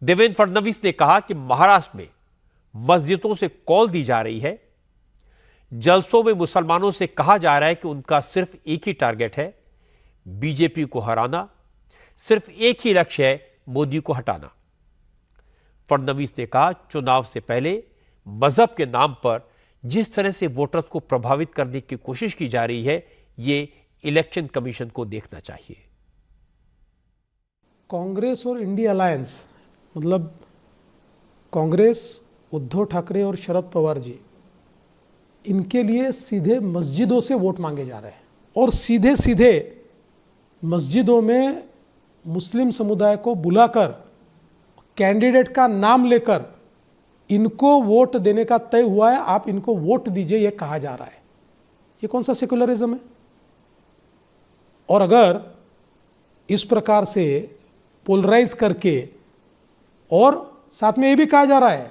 देवेंद्र फडणवीस ने कहा कि महाराष्ट्र में मस्जिदों से कॉल दी जा रही है, जलसों में मुसलमानों से कहा जा रहा है कि उनका सिर्फ एक ही टारगेट है, बीजेपी को हराना, सिर्फ एक ही लक्ष्य है, मोदी को हटाना। फडणवीस ने कहा, चुनाव से पहले मजहब के नाम पर जिस तरह से वोटर्स को प्रभावित करने की कोशिश की जा रही है, यह इलेक्शन कमीशन को देखना चाहिए। कांग्रेस और इंडिया अलायंस, मतलब कांग्रेस, उद्धव ठाकरे और शरद पवार जी, इनके लिए सीधे मस्जिदों से वोट मांगे जा रहे हैं और सीधे सीधे मस्जिदों में मुस्लिम समुदाय को बुलाकर कैंडिडेट का नाम लेकर इनको वोट देने का तय हुआ है, आप इनको वोट दीजिए, यह कहा जा रहा है। ये कौन सा सेकुलरिज्म है? और अगर इस प्रकार से पोलराइज करके और साथ में यह भी कहा जा रहा है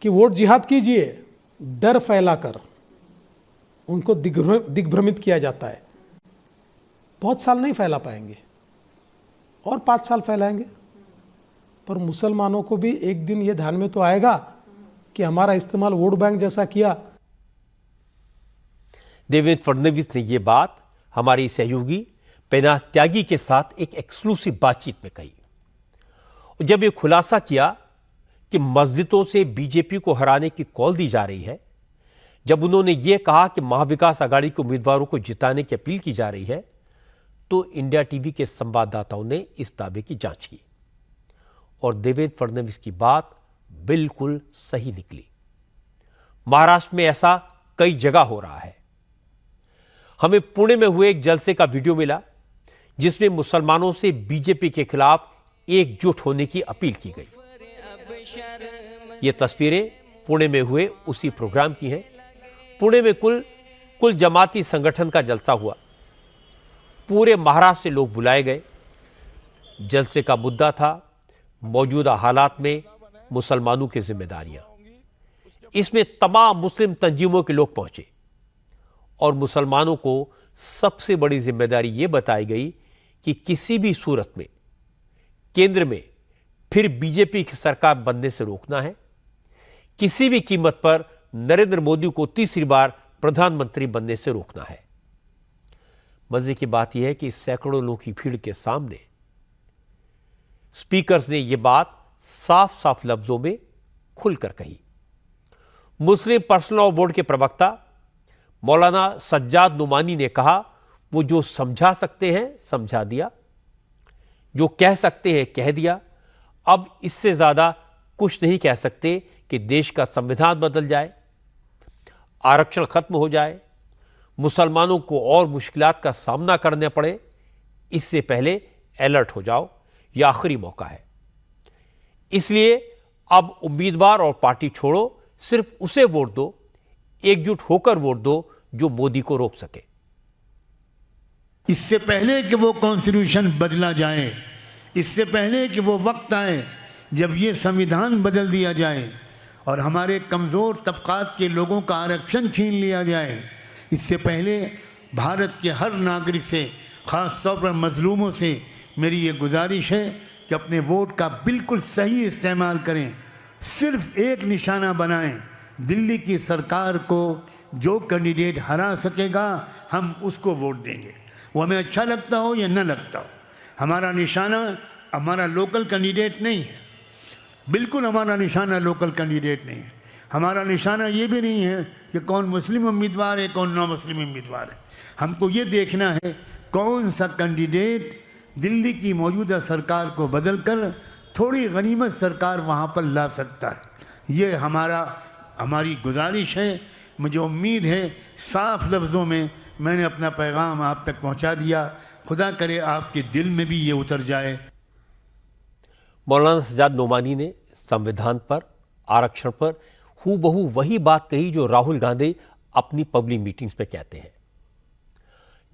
कि वोट जिहाद कीजिए, डर फैलाकर उनको दिग्भ्रमित किया जाता है, बहुत साल नहीं फैला पाएंगे और 5 साल फैलाएंगे, पर मुसलमानों को भी एक दिन यह ध्यान में तो आएगा कि हमारा इस्तेमाल वोट बैंक जैसा किया। देवेंद्र फडणवीस ने यह बात हमारी सहयोगी पैनाज त्यागी के साथ एक एक्सक्लूसिव बातचीत में कही। जब यह खुलासा किया कि मस्जिदों से बीजेपी को हराने की कॉल दी जा रही है, जब उन्होंने यह कहा कि महाविकास आघाड़ी के उम्मीदवारों को जिताने की अपील की जा रही है, तो इंडिया टीवी के संवाददाताओं ने इस दावे की जांच की और देवेंद्र फडणवीस की बात बिल्कुल सही निकली। महाराष्ट्र में ऐसा कई जगह हो रहा है। हमें पुणे में हुए एक जलसे का वीडियो मिला जिसमें मुसलमानों से बीजेपी के खिलाफ एकजुट होने की अपील की गई। ये तस्वीरें पुणे में हुए उसी प्रोग्राम की हैं। पुणे में कुल जमाती संगठन का जलसा हुआ। पूरे महाराष्ट्र से लोग बुलाए गए। जलसे का मुद्दा था मौजूदा हालात में मुसलमानों की जिम्मेदारियां। इसमें तमाम मुस्लिम तंजीमों के लोग पहुंचे और मुसलमानों को सबसे बड़ी जिम्मेदारी यह बताई गई कि किसी भी सूरत में केंद्र में फिर बीजेपी की सरकार बनने से रोकना है। किसी भी कीमत पर नरेंद्र मोदी को तीसरी बार प्रधानमंत्री बनने से रोकना है। मजे की बात यह है कि सैकड़ों लोगों की भीड़ के सामने स्पीकर्स ने यह बात साफ साफ लफ्जों में खुलकर कही। मुस्लिम पर्सनल लॉ बोर्ड के प्रवक्ता मौलाना सज्जाद नुमानी ने कहा, वो जो समझा सकते हैं समझा दिया, जो कह सकते हैं कह दिया, अब इससे ज्यादा कुछ नहीं कह सकते कि देश का संविधान बदल जाए, आरक्षण खत्म हो जाए, मुसलमानों को और मुश्किलात का सामना करना पड़े। इससे पहले अलर्ट हो जाओ, यह आखिरी मौका है। इसलिए अब उम्मीदवार और पार्टी छोड़ो, सिर्फ उसे वोट दो, एकजुट होकर वोट दो जो मोदी को रोक सके। इससे पहले कि वो कॉन्स्टिट्यूशन बदला जाए, इससे पहले कि वो वक्त आए जब ये संविधान बदल दिया जाए और हमारे कमज़ोर तबकात के लोगों का आरक्षण छीन लिया जाए, इससे पहले भारत के हर नागरिक से, ख़ास तौर पर मजलूमों से मेरी ये गुजारिश है कि अपने वोट का बिल्कुल सही इस्तेमाल करें। सिर्फ एक निशाना बनाएं, दिल्ली की सरकार को जो कैंडिडेट हरा सकेगा हम उसको वोट देंगे, वो हमें अच्छा लगता हो या न लगता हो। हमारा निशाना हमारा लोकल कैंडिडेट नहीं है, बिल्कुल हमारा निशाना लोकल कैंडिडेट नहीं है। हमारा निशाना ये भी नहीं है कि कौन मुस्लिम उम्मीदवार है, कौन नॉन मुस्लिम उम्मीदवार है। हमको ये देखना है कौन सा कैंडिडेट दिल्ली की मौजूदा सरकार को बदलकर थोड़ी गनीमत सरकार वहाँ पर ला सकता है। ये हमारी गुजारिश है। मुझे उम्मीद है साफ लफ्ज़ों में मैंने अपना पैगाम आप तक पहुँचा दिया। खुदा करे आपके दिल में भी ये उतर जाए। मौलाना सज्जाद नोमानी ने संविधान पर, आरक्षण पर हूबहू वही बात कही जो राहुल गांधी अपनी पब्लिक मीटिंग्स में कहते हैं।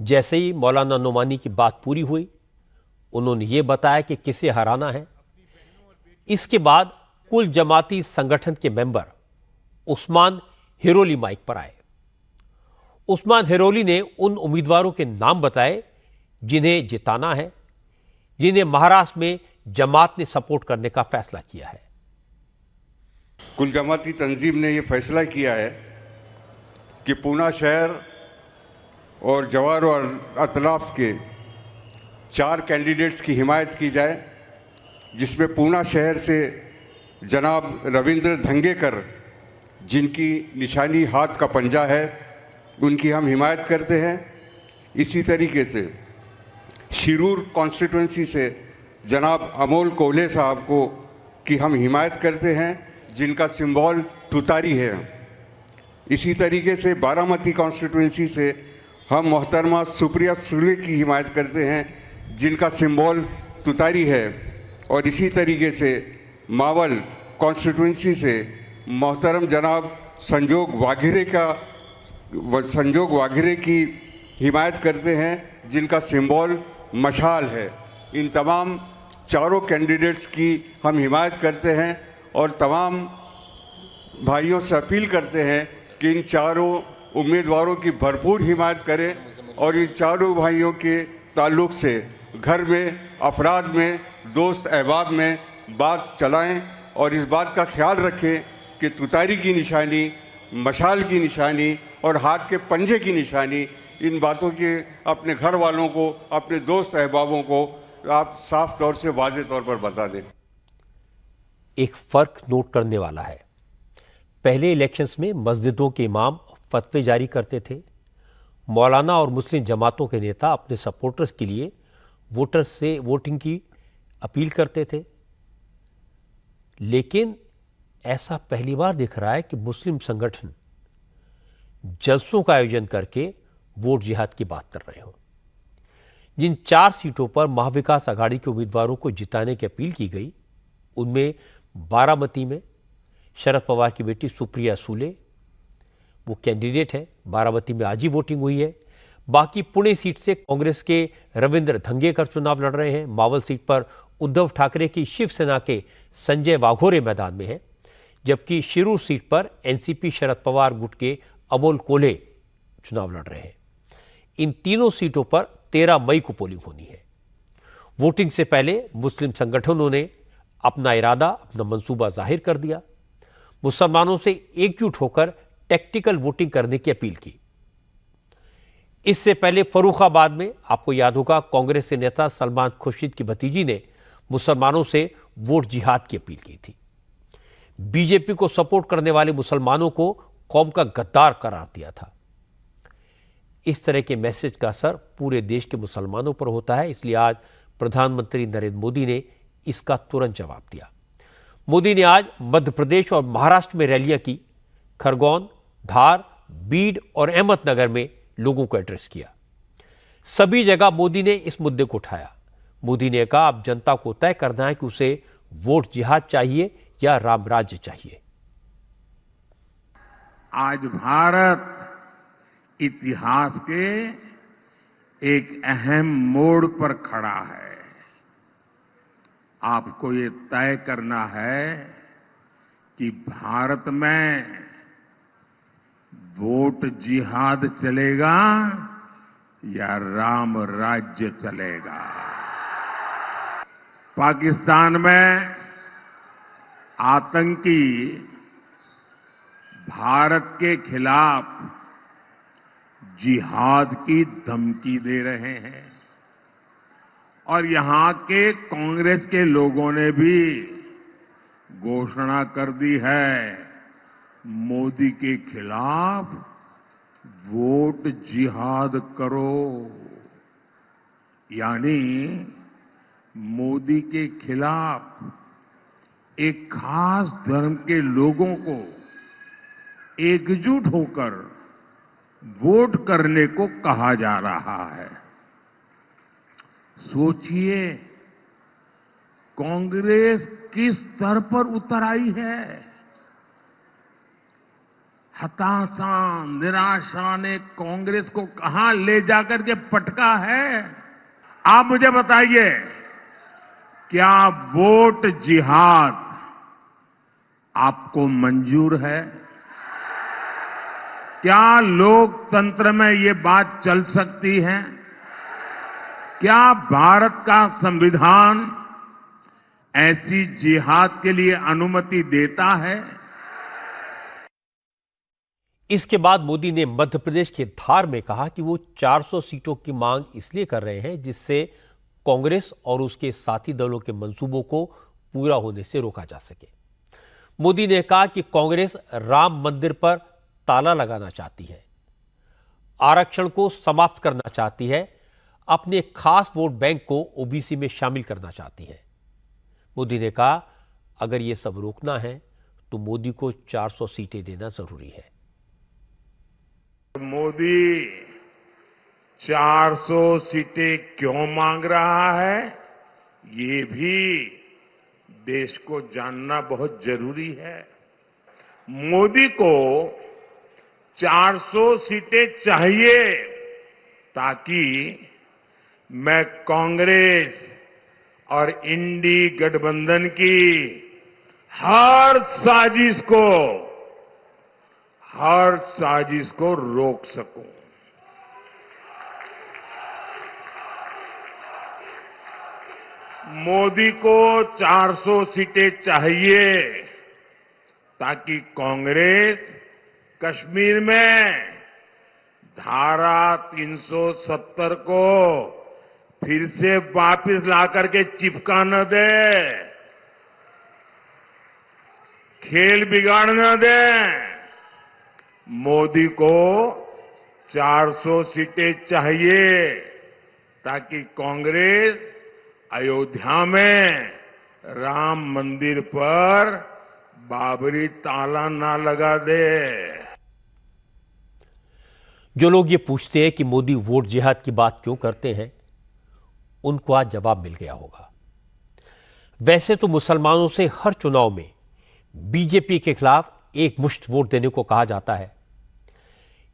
जैसे ही मौलाना नोमानी की बात पूरी हुई, उन्होंने ये बताया कि किसे हराना है। इसके बाद कुल जमाती संगठन के मेंबर उस्मान हिरोली माइक पर आए। उस्मान हिरोली ने उन उम्मीदवारों के नाम बताए जिन्हें जिताना है, जिन्हें महाराष्ट्र में जमात ने सपोर्ट करने का फैसला किया है। कुल जमाती तंजीम ने ये फैसला किया है कि पूना शहर और जवार और अतलाफ के 4 कैंडिडेट्स की हिमायत की जाए, जिसमें पूना शहर से जनाब रविंद्र धंगेकर, जिनकी निशानी हाथ का पंजा है, उनकी हम हिमायत करते हैं। इसी तरीके से शिरूर कॉन्स्टिट्यूंसी से जनाब अमोल कोल्हे साहब को की हम हिमायत करते हैं, जिनका सिंबल तुतारी है। इसी तरीके से बारामती कॉन्स्टिट्यूंसी से हम मोहतरमा सुप्रिया सुले की हिमायत करते हैं, जिनका सिंबल तुतारी है। और इसी तरीके से मावल कॉन्स्टिट्यूंसी से मोहतरम जनाब संजोग वाघेरे की हिमायत करते हैं, जिनका सिंबल मशाल है। इन तमाम 4 कैंडिडेट्स की हम हिमायत करते हैं और तमाम भाइयों से अपील करते हैं कि इन 4 उम्मीदवारों की भरपूर हिमायत करें और इन 4 भाइयों के ताल्लुक़ से घर में, अफराद में, दोस्त अहबाब में बात चलाएं और इस बात का ख्याल रखें कि तुतारी की निशानी, मशाल की निशानी और हाथ के पंजे की निशानी, इन बातों के अपने घर वालों को, अपने दोस्त अहबाबों को आप साफ तौर से, वाज़े तौर पर बता दें। एक फ़र्क नोट करने वाला है। पहले इलेक्शंस में मस्जिदों के इमाम फतवे जारी करते थे। मौलाना और मुस्लिम जमातों के नेता अपने सपोर्टर्स के लिए वोटर्स से वोटिंग की अपील करते थे। लेकिन ऐसा पहली बार दिख रहा है कि मुस्लिम संगठन जलसों का आयोजन करके वोट जिहाद की बात कर रहे हों। जिन 4 सीटों पर महाविकास आघाड़ी के उम्मीदवारों को जिताने की अपील की गई, उनमें बारामती में शरद पवार की बेटी सुप्रिया सूले वो कैंडिडेट है। बारामती में आज ही वोटिंग हुई है। बाकी पुणे सीट से कांग्रेस के रविंद्र धंगेकर चुनाव लड़ रहे हैं। मावल सीट पर उद्धव ठाकरे की शिवसेना के संजय वाघोरे मैदान में है, जबकि शिरूर सीट पर एनसीपी शरद पवार गुट के अमोल कोल्हे चुनाव लड़ रहे हैं। इन तीनों सीटों पर 13 मई को पोलिंग होनी है। वोटिंग से पहले मुस्लिम संगठनों ने अपना इरादा, अपना मंसूबा जाहिर कर दिया। मुसलमानों से एकजुट होकर टैक्टिकल वोटिंग करने की अपील की। इससे पहले फर्रुखाबाद में आपको याद होगा, कांग्रेस के नेता सलमान खुर्शीद की भतीजी ने मुसलमानों से वोट जिहाद की अपील की थी। बीजेपी को सपोर्ट करने वाले मुसलमानों को कौम का गद्दार करार दिया था। इस तरह के मैसेज का असर पूरे देश के मुसलमानों पर होता है। इसलिए आज प्रधानमंत्री नरेंद्र मोदी ने इसका तुरंत जवाब दिया। मोदी ने आज मध्य प्रदेश और महाराष्ट्र में रैलियां की। खरगोन, धार, बीड और अहमदनगर में लोगों को एड्रेस किया। सभी जगह मोदी ने इस मुद्दे को उठाया। मोदी ने कहा, अब जनता को तय करना है कि उसे वोट जिहाद चाहिए या राम राज्य चाहिए। आज भारत इतिहास के एक अहम मोड़ पर खड़ा है। आपको ये तय करना है कि भारत में वोट जिहाद चलेगा या राम राज्य चलेगा। पाकिस्तान में आतंकी भारत के खिलाफ जिहाद की धमकी दे रहे हैं और यहां के कांग्रेस के लोगों ने भी घोषणा कर दी है, मोदी के खिलाफ वोट जिहाद करो। यानी मोदी के खिलाफ एक खास धर्म के लोगों को एकजुट होकर वोट करने को कहा जा रहा है। सोचिए, कांग्रेस किस स्तर पर उतर आई है। हताशा, निराशा ने कांग्रेस को कहां ले जाकर के पटका है। आप मुझे बताइए, क्या वोट जिहाद आपको मंजूर है? क्या लोकतंत्र में ये बात चल सकती है? क्या भारत का संविधान ऐसी जिहाद के लिए अनुमति देता है? इसके बाद मोदी ने मध्य प्रदेश के धार में कहा कि वो 400 सीटों की मांग इसलिए कर रहे हैं जिससे कांग्रेस और उसके साथी दलों के मंसूबों को पूरा होने से रोका जा सके। मोदी ने कहा कि कांग्रेस राम मंदिर पर ताला लगाना चाहती है, आरक्षण को समाप्त करना चाहती है, अपने खास वोट बैंक को ओबीसी में शामिल करना चाहती है। मोदी ने कहा अगर यह सब रोकना है तो मोदी को 400 सीटें देना जरूरी है। मोदी 400 सीटें क्यों मांग रहा है, ये भी देश को जानना बहुत जरूरी है। मोदी को 400 सीटें चाहिए ताकि मैं कांग्रेस और इंडी गठबंधन की हर साजिश को रोक सकूं। मोदी को 400 सीटें चाहिए ताकि कांग्रेस कश्मीर में धारा 370 को फिर से वापस लाकर के चिपका न दे, खेल बिगाड़ न दे। मोदी को 400 सीटें चाहिए ताकि कांग्रेस अयोध्या में राम मंदिर पर बाबरी ताला ना लगा दे। जो लोग ये पूछते हैं कि मोदी वोट जिहाद की बात क्यों करते हैं, उनको आज जवाब मिल गया होगा। वैसे तो मुसलमानों से हर चुनाव में बीजेपी के खिलाफ एक मुश्त वोट देने को कहा जाता है।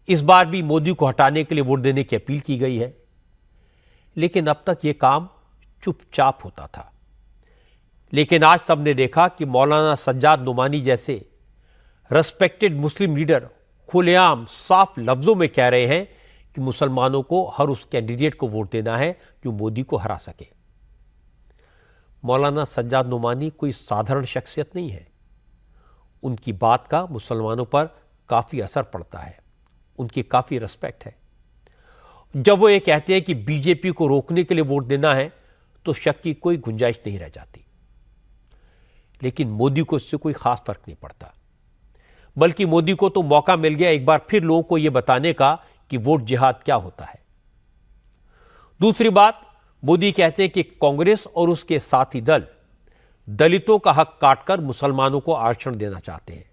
इस बार भी मोदी को हटाने के लिए वोट देने की अपील की गई है, लेकिन अब तक यह काम चुपचाप होता था। लेकिन आज सबने देखा कि मौलाना सज्जाद नोमानी जैसे रेस्पेक्टेड मुस्लिम लीडर खुलेआम साफ लफ्जों में कह रहे हैं कि मुसलमानों को हर उस कैंडिडेट को वोट देना है जो मोदी को हरा सके। मौलाना सज्जाद नोमानी कोई साधारण शख्सियत नहीं है। उनकी बात का मुसलमानों पर काफी असर पड़ता है, उनकी काफी रिस्पेक्ट है। जब वो ये कहते हैं कि बीजेपी को रोकने के लिए वोट देना है तो शक की कोई गुंजाइश नहीं रह जाती। लेकिन मोदी को इससे कोई खास फर्क नहीं पड़ता, बल्कि मोदी को तो मौका मिल गया एक बार फिर लोगों को यह बताने का कि वोट जिहाद क्या होता है। दूसरी बात, मोदी कहते हैं कि कांग्रेस और उसके साथी दल दलितों का हक काटकर मुसलमानों को आरक्षण देना चाहते हैं।